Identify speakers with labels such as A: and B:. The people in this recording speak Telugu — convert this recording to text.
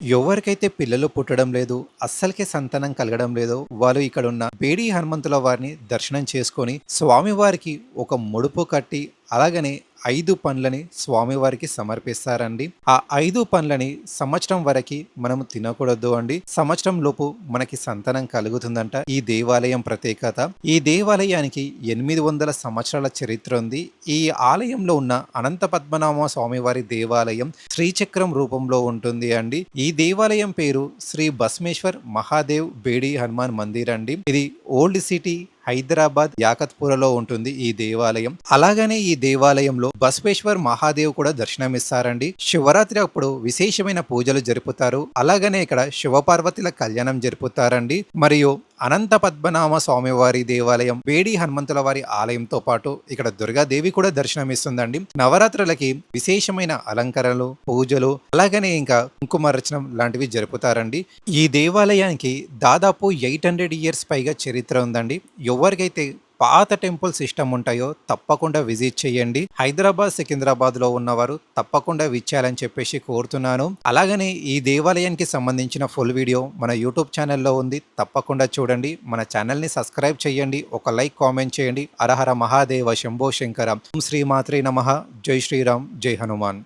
A: ఎవరికైతే పిల్లలు పుట్టడం లేదు, అస్సలకే సంతానం కలగడం లేదో, వాళ్ళు ఇక్కడున్న బేడి హనుమంతుల వారిని దర్శనం చేసుకొని, స్వామివారికి ఒక ముడుపు కట్టి, అలాగనే 5 పండ్లని స్వామివారికి సమర్పిస్తారండి. ఆ 5 పండ్లని సంవత్సరం వరకి మనము తినకూడదు అండి. సంవత్సరం లోపు మనకి సంతానం కలుగుతుందంట ఈ దేవాలయం ప్రత్యేకత. ఈ దేవాలయానికి 800 సంవత్సరాల చరిత్ర ఉంది. ఈ ఆలయంలో ఉన్న అనంత పద్మనాభ స్వామివారి దేవాలయం శ్రీచక్రం రూపంలో ఉంటుంది అండి. ఈ దేవాలయం పేరు శ్రీ బస్మేశ్వర్ మహాదేవ్ బేడి హనుమాన్ మందిర్ అండి. ఇది ఓల్డ్ సిటీ హైదరాబాద్ యాకత్పురలో ఉంటుంది ఈ దేవాలయం. అలాగనే ఈ దేవాలయంలో బసవేశ్వర్ మహాదేవ్ కూడా దర్శనమిస్తారండి. శివరాత్రి అప్పుడు విశేషమైన పూజలు జరుపుతారు. అలాగనే ఇక్కడ శివపార్వతుల కళ్యాణం జరుపుతారండి. మరియు అనంత పద్మనాభ స్వామివారి దేవాలయం, వేడి హనుమంతుల వారి ఆలయంతో పాటు ఇక్కడ దుర్గాదేవి కూడా దర్శనమిస్తుందండి. నవరాత్రులకి విశేషమైన అలంకరణలు, పూజలు, అలాగనే ఇంకా కుంకుమార్చనం లాంటివి జరుపుతారండి. ఈ దేవాలయానికి దాదాపు 800 ఇయర్స్ పైగా చరిత్ర ఉందండి. ఎవరికైతే పాత టెంపుల్స్ ఇష్టం ఉంటాయో తప్పకుండా విజిట్ చేయండి. హైదరాబాద్, సికింద్రాబాద్లో ఉన్నవారు తప్పకుండా విచ్చేయాలని చెప్పేసి కోరుతున్నాను. అలాగనే ఈ దేవాలయానికి సంబంధించిన ఫుల్ వీడియో మన యూట్యూబ్ ఛానల్లో ఉంది. తప్పకుండా చూడండి. మన ఛానల్ని సబ్స్క్రైబ్ చేయండి. ఒక లైక్, కామెంట్ చేయండి. హరహర మహాదేవ శంభో శంకర. శ్రీమాత్రే నమః. జై శ్రీరామ్, జై హనుమాన్.